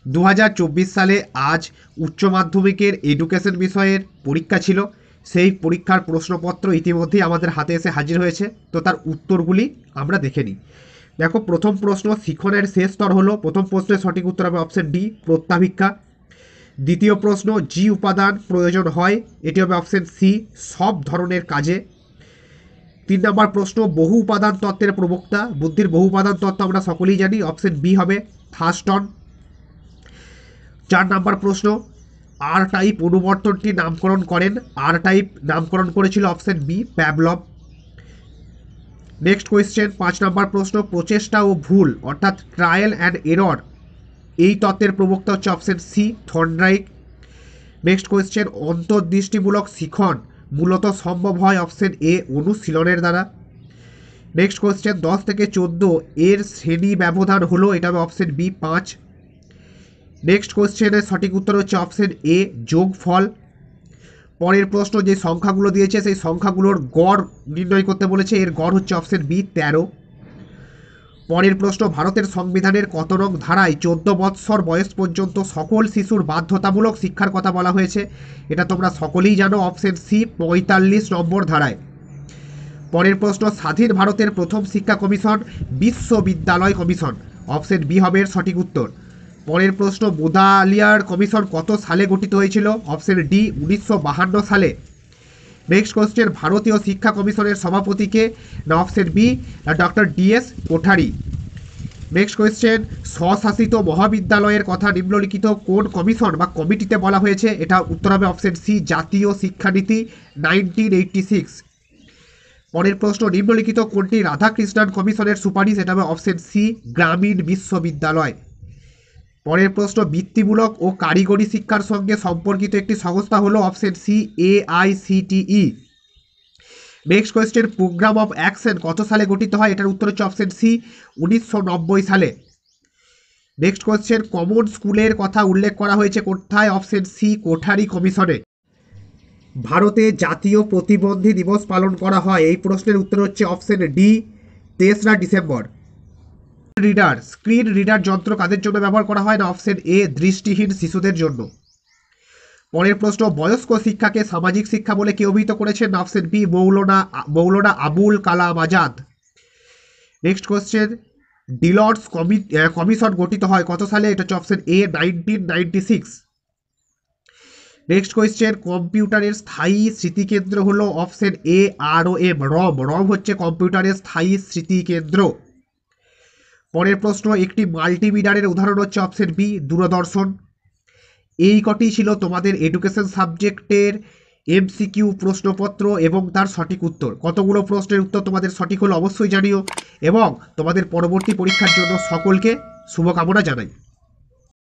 2024 সালে আজ উচ্চ মাধ্যমিকের এডুকেশন বিষয়ের পরীক্ষা ছিল। সেই পরীক্ষার প্রশ্নপত্র ইতিমধ্যেই আমাদের হাতে এসে হাজির হয়েছে। তো তার উত্তরগুলি আমরা দেখে নিই। দেখো, প্রথম প্রশ্ন শিখনের শেষ স্তর হলো। প্রথম প্রশ্নের সঠিক উত্তর হবে অপশন ডি, প্রত্যাভিক্ষা। দ্বিতীয় প্রশ্ন, জি উপাদান প্রয়োজন হয়, এটি হবে অপশন সি, সব ধরনের কাজে। 3 নম্বর প্রশ্ন, বহু উপাদান তত্ত্বের প্রবক্তা। বুদ্ধির বহু উপাদান তত্ত্ব আমরা সকলেই জানি, অপশন বি হবে থার্স্টন। 4 নম্বর প্রশ্ন, আর টাইপ অনুবর্তনটি নামকরণ করেন। আর টাইপ নামকরণ করেছিল option B, Pavlov. Next question, 5 নম্বর প্রশ্ন, প্রচেষ্টা ও ভুল অর্থাৎ ট্রায়াল অ্যান্ড এরর এই তত্ত্বের প্রবক্তা হচ্ছে option C, Thorndike. Next question, অন্তর্দৃষ্টিমূলক শিখন মূলত সম্ভব হয় অপশন এ, অনুশীলনের দ্বারা। নেক্সট কোয়েশ্চেন, 10 থেকে 14 এর শ্রেণী ব্যবধান হলো, এটা হবে অপশন বি, 5। নেক্সট কোয়েশ্চেনের সঠিক উত্তর হচ্ছে অপশন এ, যোগফল। পরের প্রশ্ন, যে সংখ্যাগুলো দিয়েছে সেই সংখ্যাগুলোর গড় নির্ণয় করতে বলেছে, এর গড় হচ্ছে অপশন বি, 13। পরের প্রশ্ন, ভারতের সংবিধানের কত নং ধারায় 14 বৎসর বয়স পর্যন্ত সকল শিশুর বাধ্যতামূলক শিক্ষার কথা বলা হয়েছে? এটা তোমরা সকলেই জানো, অপশন সি, 45 নম্বর ধারায়। পরের প্রশ্ন, স্বাধীন ভারতের প্রথম শিক্ষা কমিশন বিশ্ববিদ্যালয় কমিশন, অপশন বি হবে এর সঠিক উত্তর। পরের প্রশ্ন, মুদালিয়ার কমিশন কত সালে গঠিত হয়েছিল? অপশন ডি, 1952 সালে। নেক্সট কোয়েশ্চেন, ভারতীয় শিক্ষা কমিশনের সভাপতিকে? না option B, doctor DS Kothari. Next question, স্বশাসিত মহাবিদ্যালয়ের কথা নিম্নলিখিত কোন কমিশন বা কমিটিতে বলা হয়েছে? এটা উত্তর হবে অপশন সি, জাতীয় শিক্ষানীতি 1986। পরের প্রশ্ন, নিম্নলিখিত কোনটি রাধাকৃষ্ণন কমিশনের সুপারিশ? এটা হবে অপশন সি, গ্রামীণ বিশ্ববিদ্যালয়। পরের প্রশ্ন, বৃত্তিমূলক ও কারিগরি শিক্ষার সঙ্গে সম্পর্কিত একটি সংস্থা হলো, option C, AICTE। Next question, programme of action কত সালে গঠিত হয়? এটার উত্তর হচ্ছে অপশন সি, 1990 সালে। নেক্সট কোয়েশ্চেন, কমন স্কুলের কথা উল্লেখ করা হয়েছে কোথায়? অপশন সি, কোঠারি কমিশনে। ভারতে জাতীয় প্রতিবন্ধী দিবস পালন করা হয়, এই প্রশ্নের উত্তর হচ্ছে অপশন ডি, 3রা ডিসেম্বর। স্ক্রিন রিডার যন্ত্র কাদের জন্য ব্যবহার করা হয়? না অপশন এ, দৃষ্টিহীন শিশুদের জন্য। পরের প্রশ্ন, বয়স্ক শিক্ষাকে সামাজিক শিক্ষা বলে কে অভিহিত করেছেন? না option B, Maulana Abul Kalam Azad. Next question, ডিলটস commission গঠিত হয় কত সালে? এটা হচ্ছে অপশন এ, 1996। নেক্সট কোয়েশ্চেন, কম্পিউটারের স্থায়ী স্মৃতিকেন্দ্র হলো, অপশন এ, ROM। রম হচ্ছে কম্পিউটারের স্থায়ী স্মৃতিকেন্দ্র। পরের প্রশ্ন, একটি মাল্টিমিটারের উদাহরণ হচ্ছে অপশন বি, দূরদর্শন। এই কটি ছিল তোমাদের এডুকেশন সাবজেক্টের MCQ প্রশ্নপত্র এবং তার সঠিক উত্তর। কতগুলো প্রশ্নের উত্তর তোমাদের সঠিক হলো অবশ্যই জানিও, এবং তোমাদের পরবর্তী পরীক্ষার জন্য সকলকে শুভকামনা জানাই।